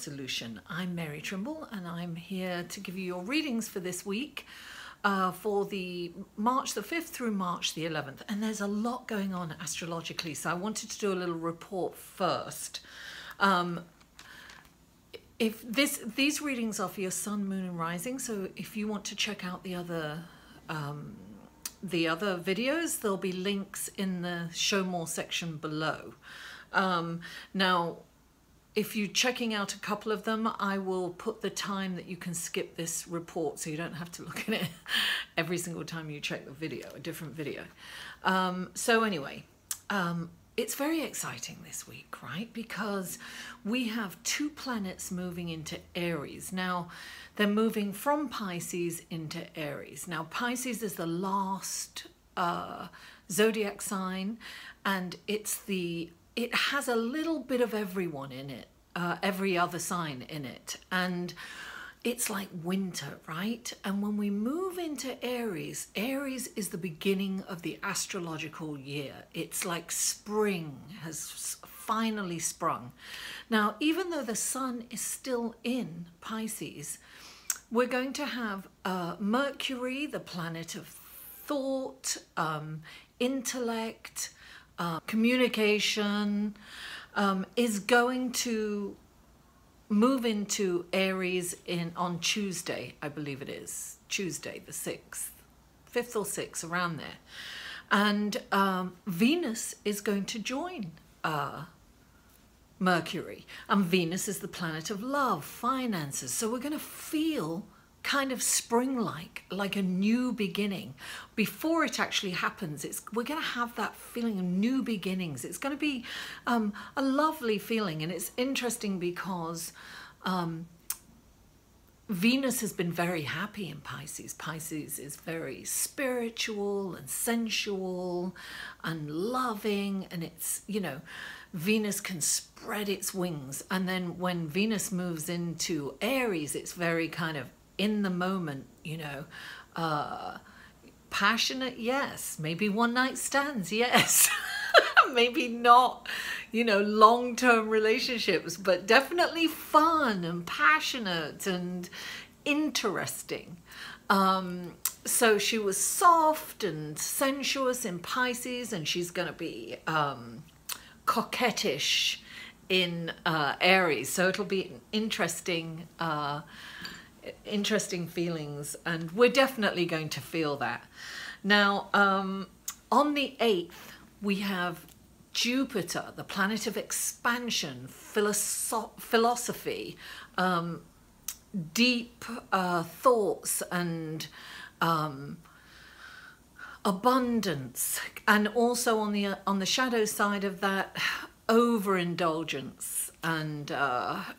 Solution. I'm Mary Trimble and I'm here to give you your readings for this week for the March the 5th through March the 11th. And there's a lot going on astrologically, so I wanted to do a little report first. These readings are for your sun, moon and rising, so if you want to check out the other videos, there'll be links in the show more section below. Now, if you're checking out a couple of them, I will put the time that you can skip this report so you don't have to look at it every single time you check the video, a different video. So anyway, it's very exciting this week, right? Because we have two planets moving into Aries. Now, they're moving from Pisces into Aries. Now, Pisces is the last zodiac sign, and it has a little bit of everyone in it, every other sign in it. And it's like winter, right? And when we move into Aries, Aries is the beginning of the astrological year. It's like spring has finally sprung. Now, even though the sun is still in Pisces, we're going to have Mercury, the planet of thought, intellect, communication, is going to move into Aries on Tuesday, I believe it is, Tuesday the 6th, 5th or 6th, around there. And Venus is going to join Mercury. And Venus is the planet of love, finances. So we're going to feel kind of spring-like, like a new beginning. Before it actually happens, we're going to have that feeling of new beginnings. It's going to be a lovely feeling, and it's interesting because Venus has been very happy in Pisces. Pisces is very spiritual and sensual and loving, and it's, you know, Venus can spread its wings. And then when Venus moves into Aries, it's very kind of in the moment, you know, passionate, yes, maybe one night stands, yes, maybe not, you know, long-term relationships, but definitely fun and passionate and interesting. So she was soft and sensuous in Pisces, and she's going to be coquettish in Aries, so it'll be an interesting feelings, and we're definitely going to feel that. Now, on the 8th, we have Jupiter, the planet of expansion, philosophy, deep thoughts and abundance, and also on the shadow side of that, overindulgence and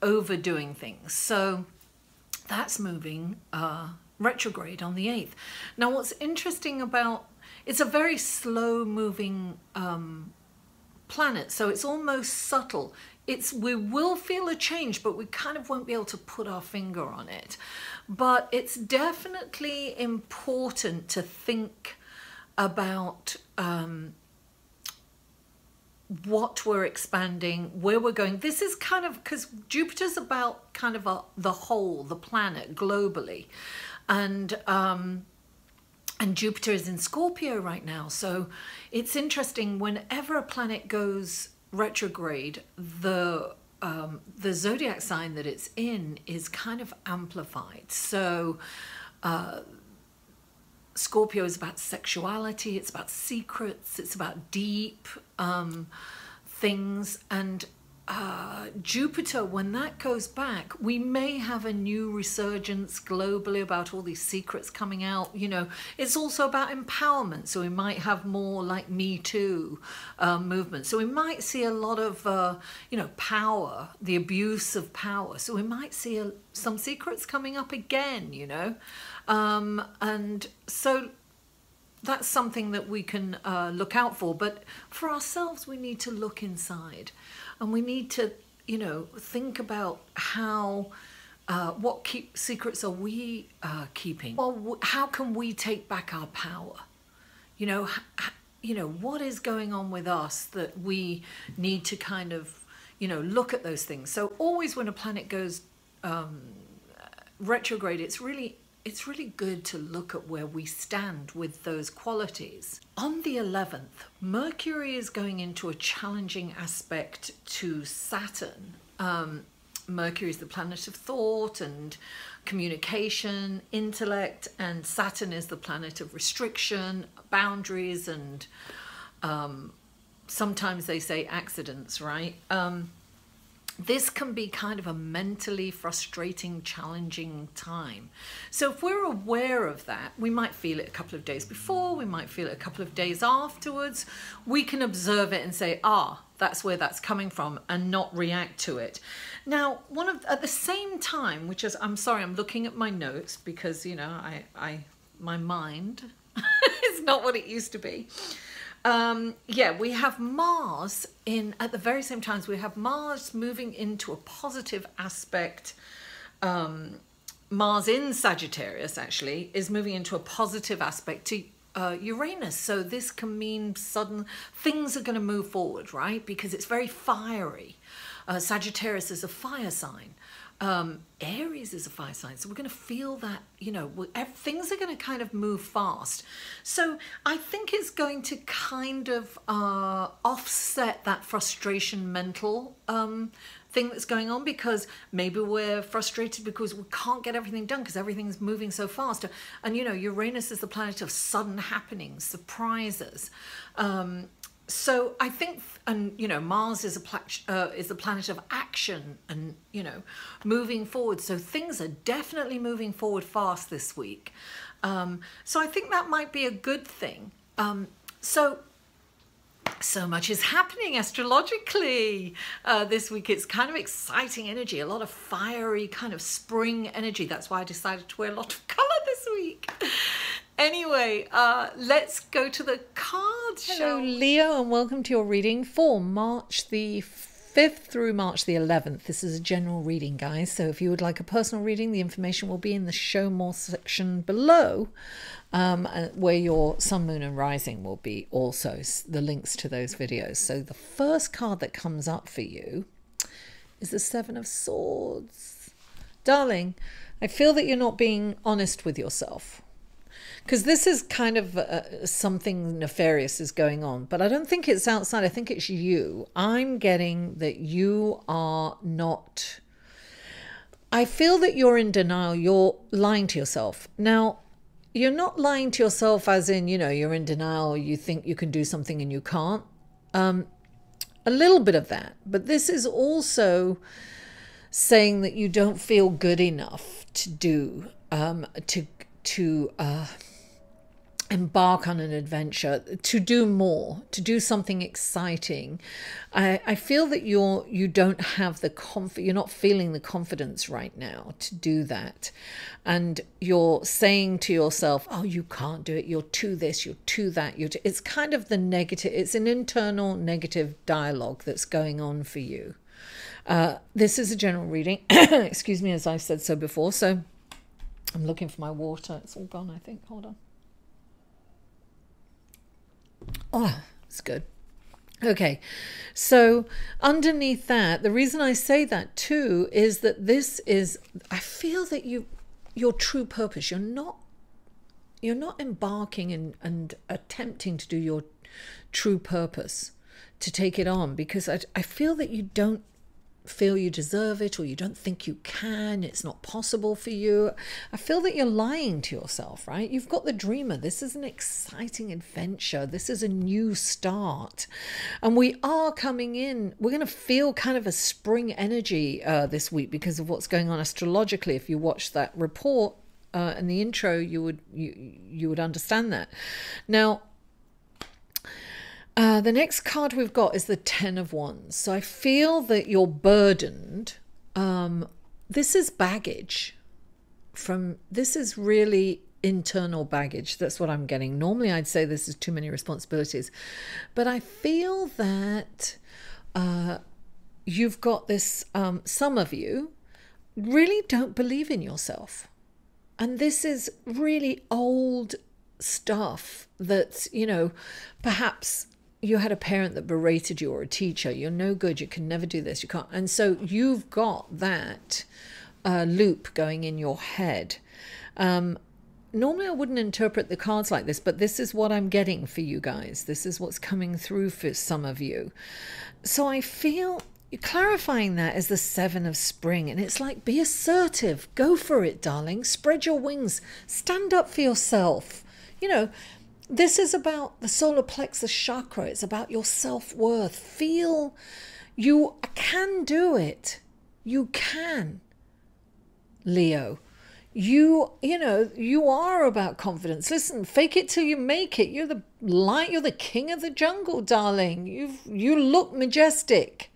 overdoing things. So that's moving retrograde on the 8th. Now, what's interesting about, it's a very slow moving planet, so it's almost subtle. We will feel a change, but we kind of won't be able to put our finger on it. But it's definitely important to think about what we're expanding, where we're going. This is kind of, because Jupiter's about kind of the whole, the planet globally. And Jupiter is in Scorpio right now. So it's interesting, whenever a planet goes retrograde, the zodiac sign that it's in is kind of amplified. So Scorpio is about sexuality, it's about secrets, it's about deep things. And Jupiter, when that goes back, we may have a new resurgence globally about all these secrets coming out. You know, it's also about empowerment, so we might have more like Me Too movement. So we might see a lot of, you know, power, the abuse of power. So we might see some secrets coming up again, you know. And so that's something that we can look out for. But for ourselves, we need to look inside, and we need to, you know, think about how, what secrets are we keeping? Well, how can we take back our power? You know, what is going on with us that we need to kind of look at those things. So always when a planet goes retrograde, it's really good to look at where we stand with those qualities. On the 11th, Mercury is going into a challenging aspect to Saturn. Mercury is the planet of thought and communication, intellect, and Saturn is the planet of restriction, boundaries, and sometimes they say accidents, right? This can be kind of a mentally frustrating, challenging time. So if we're aware of that, we might feel it a couple of days before, we might feel it a couple of days afterwards. We can observe it and say, that's where that's coming from, and not react to it. Now, at the same time, which is, I'm sorry, I'm looking at my notes because, my mind is not what it used to be. We have Mars at the very same time, we have Mars moving into a positive aspect. Mars in Sagittarius actually is moving into a positive aspect to Uranus. So this can mean sudden things are going to move forward, right? Because it's very fiery. Sagittarius is a fire sign. Aries is a fire sign, so we're going to feel that, things are going to kind of move fast. So I think it's going to kind of offset that frustration mental thing that's going on, because maybe we're frustrated because we can't get everything done because everything's moving so fast. And, Uranus is the planet of sudden happenings, surprises. So I think, Mars is the planet of action and, moving forward. So things are definitely moving forward fast this week. So I think that might be a good thing. So much is happening astrologically this week. It's kind of exciting energy, a lot of fiery kind of spring energy. That's why I decided to wear a lot of colour this week. Anyway, let's go to the cards. Hello, Leo, and welcome to your reading for March the 5th through March the 11th. This is a general reading, guys. So if you would like a personal reading, the information will be in the Show More section below, where your sun, moon, and rising will be also, the links to those videos. So the first card that comes up for you is the Seven of Swords. Darling, I feel that you're not being honest with yourself. Because this is kind of something nefarious is going on. But I don't think it's outside. I think it's you. I'm getting that you are not... I feel that you're in denial. You're lying to yourself. Now, you're not lying to yourself as in, you're in denial. You think you can do something and you can't. A little bit of that. But this is also saying that you don't feel good enough to do, to embark on an adventure, to do more, to do something exciting. I feel that you don't have you're not feeling the confidence right now to do that. And you're saying to yourself, oh, you can't do it. You're too this, you're too that. It's kind of the negative. It's an internal negative dialogue that's going on for you. This is a general reading. Excuse me, as I've said so before. So I'm looking for my water. It's all gone, I think. Hold on. Oh, it's good. Okay, so underneath that, the reason I say that too is that this is, I feel that your true purpose, you're not embarking and attempting to do your true purpose, to take it on, because I feel that you don't feel you deserve it, or you don't think you can, it's not possible for you. I feel that you're lying to yourself, right? You've got the dreamer. This is an exciting adventure. This is a new start. And we are coming in, we're going to feel kind of a spring energy this week because of what's going on astrologically. If you watch that report in the intro, you would understand that. Now, the next card we've got is the Ten of Wands. So I feel that you're burdened. This is baggage. This is really internal baggage. That's what I'm getting. Normally I'd say this is too many responsibilities. But I feel that you've got this, some of you really don't believe in yourself. And this is really old stuff that's, perhaps you had a parent that berated you, or a teacher, you're no good, you can never do this, you can't. And so you've got that loop going in your head. Normally I wouldn't interpret the cards like this, but this is what I'm getting for you guys. This is what's coming through for some of you. So I feel you're clarifying that as the 7 of Spring, and it's like, be assertive, go for it, darling, spread your wings, stand up for yourself. You know, this is about the solar plexus chakra. It's about your self-worth. Feel you can do it. You can, Leo. You know, you are about confidence. Listen, fake it till you make it. You're the light. You're the king of the jungle, darling. You look majestic,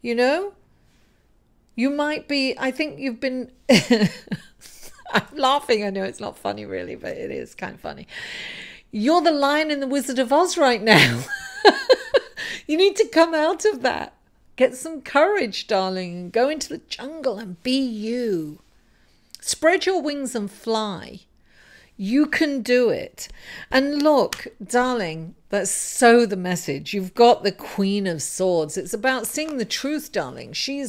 you know. You might be, I think you've been, I'm laughing. I know it's not funny really, but it is kind of funny. You're the Lion in the Wizard of Oz right now. You need to come out of that. Get some courage, darling, and go into the jungle and be you. Spread your wings and fly. You can do it. And look, darling, that's so the message. You've got the Queen of Swords. It's about seeing the truth, darling. She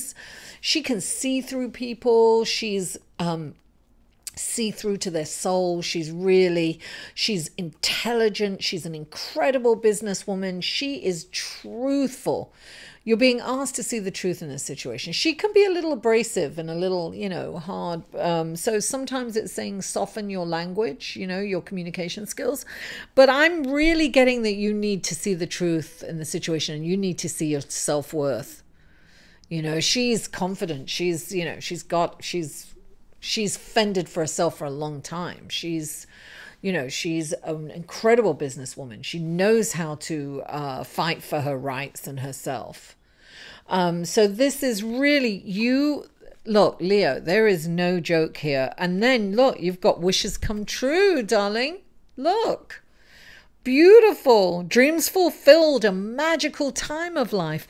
can see through people. She's see through to their soul. She's intelligent. She's an incredible businesswoman. She is truthful. You're being asked to see the truth in this situation. She can be a little abrasive and a little, you know, hard. So sometimes it's saying soften your language, you know, your communication skills. But I'm really getting that you need to see the truth in the situation, and you need to see your self-worth. You know, she's confident. She's, you know, she's fended for herself for a long time. She's, you know, she's an incredible businesswoman. She knows how to fight for her rights and herself. So this is really you. Look, Leo, there is no joke here. And then look, you've got wishes come true, darling. Look, beautiful, dreams fulfilled, a magical time of life.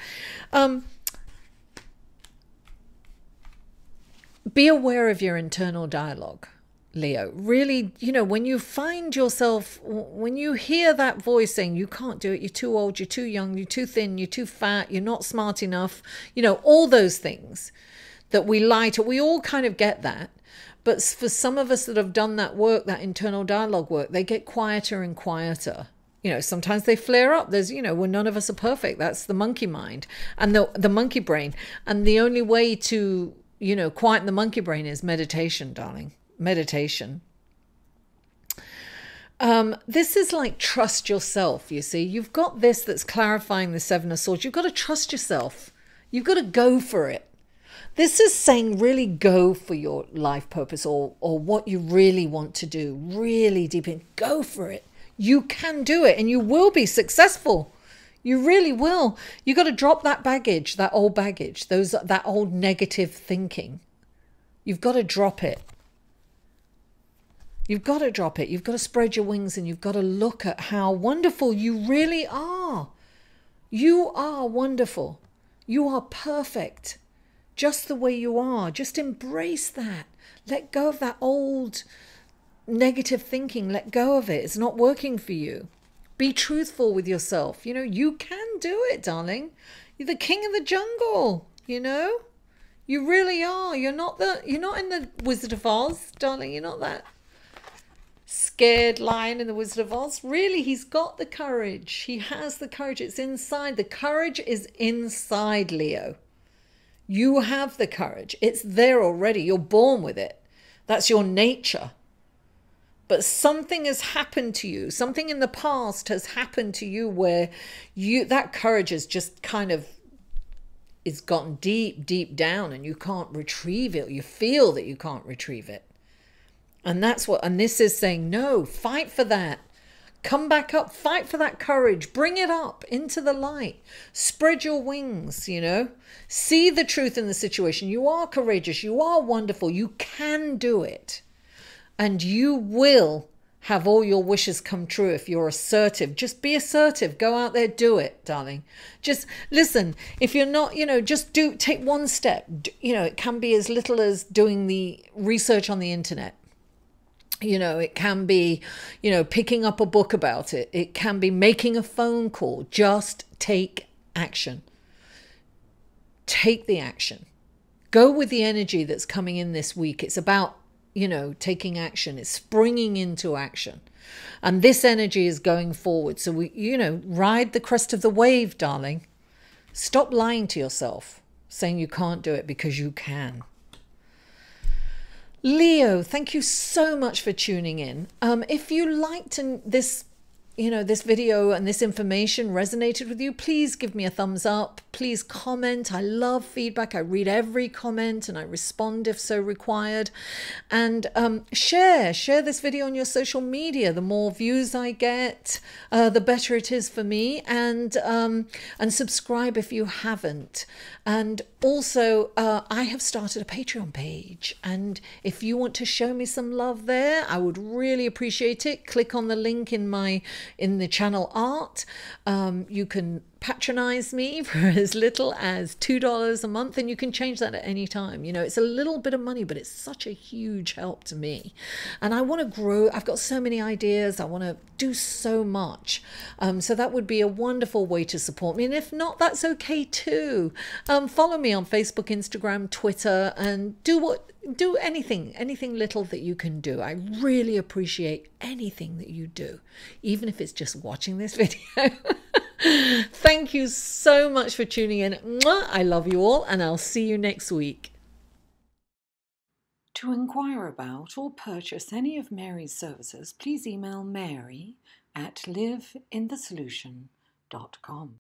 Be aware of your internal dialogue, Leo. Really, you know, when you find yourself, when you hear that voice saying you can't do it, you're too old, you're too young, you're too thin, you're too fat, you're not smart enough, you know, all those things that we lie to, we all kind of get that. But for some of us that have done that work, that internal dialogue work, they get quieter and quieter. You know, sometimes they flare up. There's, you know, well, none of us are perfect. That's the monkey mind and the monkey brain. And the only way to, you know, quieten the monkey brain is meditation, darling. Meditation. This is like trust yourself, you see. You've got this that's clarifying the 7 of Swords. You've got to trust yourself. You've got to go for it. This is saying really go for your life purpose or what you really want to do. Really deep in. Go for it. You can do it and you will be successful. You really will. You got to drop that baggage, that old baggage, that old negative thinking. You've got to drop it. You've got to drop it. You've got to spread your wings and you've got to look at how wonderful you really are. You are wonderful. You are perfect. Just the way you are. Just embrace that. Let go of that old negative thinking. Let go of it. It's not working for you. Be truthful with yourself. You know, you can do it, darling. You're the king of the jungle, you know? You really are. You're not in the Wizard of Oz, darling. You're not that scared lion in the Wizard of Oz. Really, he's got the courage. He has the courage. It's inside. The courage is inside, Leo. You have the courage. It's there already. You're born with it. That's your nature. But something has happened to you. Something in the past has happened to you where that courage has just kind of is gotten deep, deep down and you can't retrieve it. You feel that you can't retrieve it. And this is saying, no, fight for that. Come back up, fight for that courage. Bring it up into the light. Spread your wings, you know. See the truth in the situation. You are courageous. You are wonderful. You can do it. And you will have all your wishes come true if you're assertive. Just be assertive. Go out there, do it, darling. Just listen, if you're not, you know, just take one step. You know, it can be as little as doing the research on the internet. You know, it can be, you know, picking up a book about it. It can be making a phone call. Just take action. Take the action. Go with the energy that's coming in this week. It's about, you know, taking action. It's springing into action. And this energy is going forward. So we, you know, ride the crest of the wave, darling. Stop lying to yourself, saying you can't do it, because you can. Leo, thank you so much for tuning in. If you liked this, you know, this video and this information resonated with you, please give me a thumbs up. Please comment. I love feedback. I read every comment and I respond if so required. And share this video on your social media. The more views I get, the better it is for me. And subscribe if you haven't. And also, I have started a Patreon page. And if you want to show me some love there, I would really appreciate it. Click on the link in the channel art. You can patronize me for as little as $2 a month, and you can change that at any time. You know, it's a little bit of money, but it's such a huge help to me. And I want to grow. I've got so many ideas. I want to do so much. So that would be a wonderful way to support me. And if not, that's okay too. Follow me on Facebook, Instagram, Twitter, and do anything little that you can do. I really appreciate anything that you do, even if it's just watching this video. Thank you so much for tuning in. Mwah! I love you all, and I'll see you next week. To inquire about or purchase any of Mary's services, please email Mary at liveinthesolution.com.